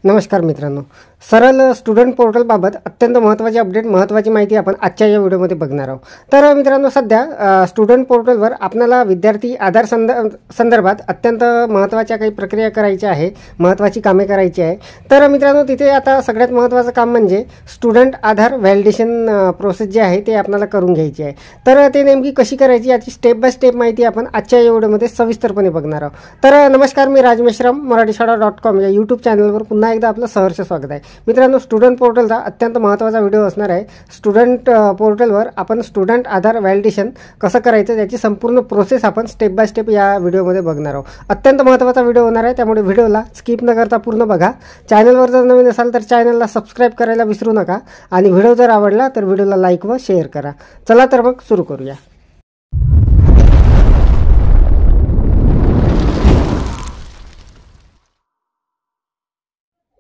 नमस्कार मित्रांनो, सरळ स्टुडंट पोर्टलबाबत अत्यंत महत्त्वाची अपडेट, महत्त्वाची माहिती आपण आजच्या या व्हिडिओमध्ये बघणार आहोत। तर मित्रांनो, सध्या स्टुडंट पोर्टलवर आपल्याला विद्यार्थी आधार संदर्भात अत्यंत महत्त्वाच्या काही प्रक्रिया करायच्या आहे, महत्त्वाची कामे करायची आहे। तर मित्रांनो, तिथे आता सगळ्यात महत्त्वाचं काम म्हणजे स्टुडंट आधार व्हॅलिडेशन प्रोसेस जे आहे ते आपल्याला करून घ्यायची आहे। तर ते नेमकी कशी करायची याची स्टेप बाय स्टेप माहिती आपण आजच्या या व्हिडिओमध्ये सविस्तरपणे बघणार आहोत। तर नमस्कार, मी राज मेश्राम, मराठीशाळा.com या यूट्यूब चॅनलवर पुन्हा एकदा आपलं सहर्ष स्वागत आहे। मित्रांनो, स्टुडंट पोर्टलचा अत्यंत महत्त्वाचा व्हिडिओ असणार आहे। स्टुडंट पोर्टलवर आपण स्टुडंट आधार व्हॅलिडेशन कसं करायचं याची संपूर्ण प्रोसेस आपण स्टेप बाय स्टेप या व्हिडिओमध्ये बघणार आहोत। अत्यंत महत्त्वाचा व्हिडिओ होणार आहे, त्यामुळे व्हिडिओला स्किप न करता पूर्ण बघा। चॅनलवर जर नवीन असाल तर चॅनलला सबस्क्राइब करायला विसरू नका आणि व्हिडिओ जर आवडला तर व्हिडिओला लाईक व शेअर करा। चला तर मग सुरू करूया।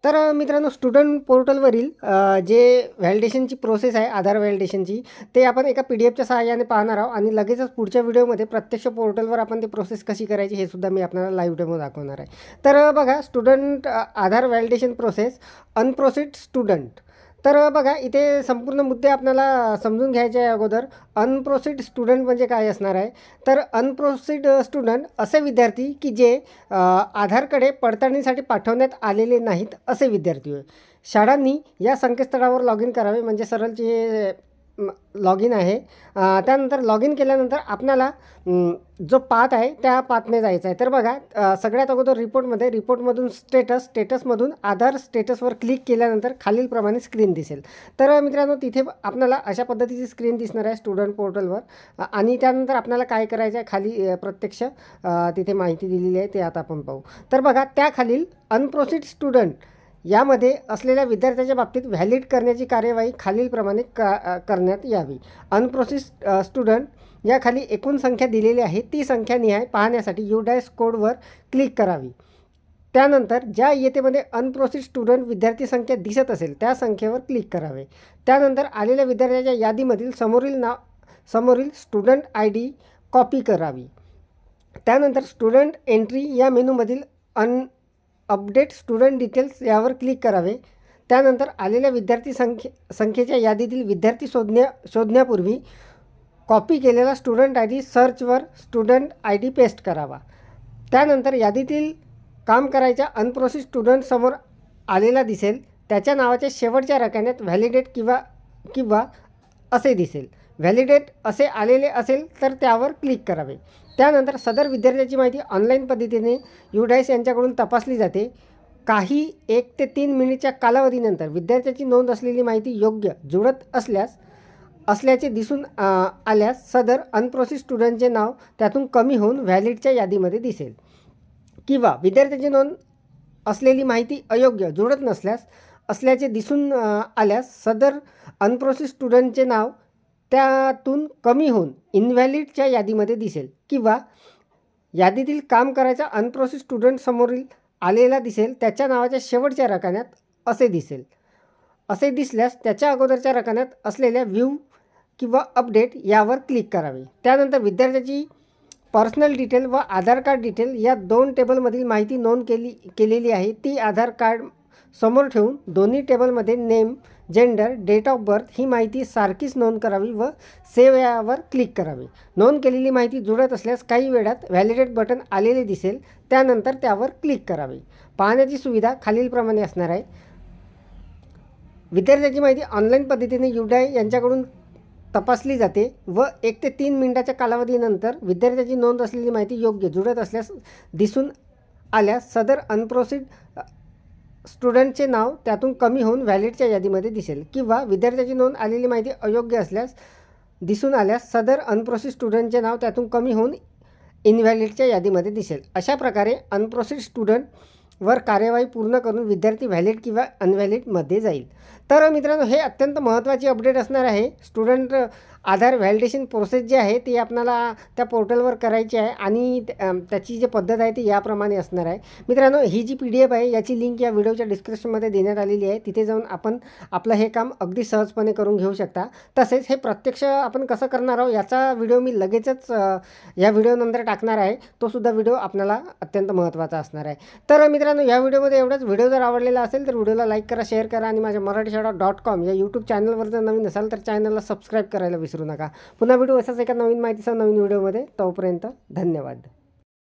तर मित्रांनो, स्टुडंट पोर्टलवरील जे व्हॅलिडेशनची प्रोसेस आहे आधार व्हॅलिडेशनची, ते आपण एका PDF सहाय्याने पाहणार आहोत आणि लगेचच पुढच्या व्हिडिओमध्ये प्रत्यक्ष पोर्टलवर आपण ती प्रोसेस कशी करायची हे सुद्धा मी आपल्याला लाईव्ह डेमो दाखवणार आहे। तर बघा, स्टुडंट आधार व्हॅलिडेशन प्रोसेस अनप्रोसिड स्टुडंट। तर बघा, इथे संपूर्ण मुद्दे आपल्याला समजून घ्यायचे आहे। अगोदर अनप्रोसिड स्टुडंट म्हणजे काय असणार आहे, तर अनप्रोसिड स्टुडंट असे विद्यार्थी की जे आधारकडे पडताळणीसाठी पाठवण्यात आलेले नाहीत असे विद्यार्थी होय। शाळांनी या संकेतस्थळावर लॉग इन करावे, म्हणजे सरळ जे लॉग इन आहे। त्यानंतर लॉग इन केल्यानंतर आपल्याला जो पाथ आहे त्या पाथने जायचं आहे। तर बघा, सगळ्यात अगोदर रिपोर्टमधून स्टेटसमधून आधार स्टेटसवर क्लिक केल्यानंतर खालीलप्रमाणे स्क्रीन दिसेल। तर मित्रांनो, तिथे आपल्याला अशा पद्धतीची स्क्रीन दिसणार आहे स्टुडंट पोर्टलवर। आणि त्यानंतर आपल्याला काय करायचं आहे, खाली प्रत्यक्ष तिथे माहिती दिलेली आहे, ते आता आपण पाहू। तर बघा, त्याखालील अनप्रोसिड स्टुडंट यामध्ये असलेल्या विद्यार्थ्याच्या बाबतीत व्हॅलिड करण्याची कार्यवाही खालीलप्रमाणे करण्यात यावी। अनप्रोसिड स्टुडंट याखाली एकूण संख्या दिलेली आहे, ती संख्या निहाय पाहण्यासाठी UDICE कोडवर क्लिक करावी। त्यानंतर ज्या येथेमध्ये अनप्रोसिड स्टुडंट विद्यार्थी संख्या दिसत असेल त्या संख्येवर क्लिक करावे। त्यानंतर आलेल्या विद्यार्थ्याच्या यादीमधील समोरील स्टुडंट ID कॉपी करावी। त्यानंतर स्टुडंट एंट्री या मेनूमधील अपडेट स्टुडंट डिटेल्स यावर क्लिक करावे। त्यानंतर आलेल्या विद्यार्थी संख्येच्या यादीतील विद्यार्थी शोधण्यापूर्वी कॉपी केलेला स्टुडंट ID सर्चवर स्टुडंट ID पेस्ट करावा। त्यानंतर यादीतील काम करायच्या अनप्रोसिड स्टुडंट समोर आलेला दिसेल, त्याच्या नावाच्या शेवटच्या रकान्यात व्हॅलिडेट किंवा असे दिसेल। व्हॅलिडेट असे आलेले असेल तर त्यावर क्लिक करावे। त्यानंतर सदर विद्यार्थ्याची माहिती ऑनलाईन पद्धतीने UDICE यांच्याकडून तपासली जाते। काही 1 ते 3 मिनिटच्या कालावधीनंतर विद्यार्थ्याची नोंद असलेली माहिती योग्य जुळत असल्याचे दिसून आल्यास सदर अनप्रोसिड स्टुडंटचे नाव त्यातून कमी होऊन व्हॅलिडच्या यादीमध्ये दिसेल। किंवा विद्यार्थ्याची नोंद असलेली माहिती अयोग्य जुळत असल्याचे दिसून आल्यास सदर अनप्रोसिड स्टुडंटचे नाव त्यातून कमी होऊन इनव्हॅलिडच्या यादीमध्ये दिसेल। किंवा यादीतील काम करायचा अनप्रोसिड स्टुडंट समोरील आलेला दिसेल, त्याच्या नावाच्या शेवटच्या रकान्यात असे दिसेल। असे दिसल्यास त्याच्या अगोदरच्या रकान्यात असलेल्या व्ह्यू किंवा अपडेट यावर क्लिक करावे। त्यानंतर विद्यार्थ्याची पर्सनल डिटेल व आधार कार्ड डिटेल या 2 टेबलमधील माहिती नोंद केलेली आहे, ती आधार कार्ड समोर ठेवून दोन्ही टेबलमध्ये name, gender, date of birth ही माहिती सारखीच नोंद करावी व सेव्ह यावर क्लिक करावे। नोंद केलेली माहिती जुळत असल्यास काही वेळात व्हॅलिडेट बटन आलेले दिसेल, त्यानंतर त्यावर क्लिक करावे। पाहण्याची सुविधा खालीलप्रमाणे असणार आहे। विद्यार्थ्याची माहिती ऑनलाईन पद्धतीने UDICE यांच्याकडून तपासली जाते व 1 ते 3 मिनिटाच्या कालावधीनंतर विद्यार्थ्याची नोंद असलेली माहिती योग्य जुळत असल्यास दिसून आल्यास सदर अनप्रोसिड स्टुडंटचे नाव त्यातून कमी होऊन व्हॅलिडच्या यादीमध्ये दिसेल। किंवा विद्यार्थ्याची नोंद आलेली माहिती अयोग्य दिसून आल्यास सदर अनप्रोसिड स्टुडंटचे नाव त्यातून कमी होऊन इनव्हॅलिडच्या यादीमध्ये दिसेल। अशा प्रकारे अनप्रोसिड स्टुडंटवर कार्यवाही पूर्ण करून विद्यार्थी व्हॅलिड किंवा अनव्हॅलिडमध्ये जाईल। तर मित्रांनो, हे अत्यंत महत्त्वाची अपडेट असणार आहे। स्टुडंट आधार व्हॅलिडेशन प्रोसेस जी आहे ती आपल्याला त्या पोर्टलवर करायची आहे आणि त्याची जी पद्धत आहे ती याप्रमाणे असणार आहे। मित्रांनो, ही जी PDF आहे याची लिंक या व्हिडिओच्या डिस्क्रिप्शनमध्ये देण्यात आलेली आहे, तिथे जाऊन आपण आपलं हे काम अगदी सहजपणे करून घेऊ शकता। तसेच हे प्रत्यक्ष आपण कसं करणार आहोत याचा व्हिडिओ मी लगेचच या व्हिडिओनंतर टाकणार आहे, तो सुद्धा व्हिडिओ आपल्याला अत्यंत महत्त्वाचा असणार आहे। तर मित्रांनो, मित्रांनो, या व्हिडिओमध्ये एवढंच. व्हिडिओ जर आवडलेला असेल तर व्हिडिओला लाईक करा, शेअर करा आणि माझ्या मराठीशाळा.com या यूट्यूब चॅनलवर जर नवीन असाल तर चॅनलला सबस्क्राईब करायला विसरू नका. पुन्हा भेटू असाच एका नवीन माहितीसह नवीन व्हिडिओमध्ये. तोपर्यंत धन्यवाद.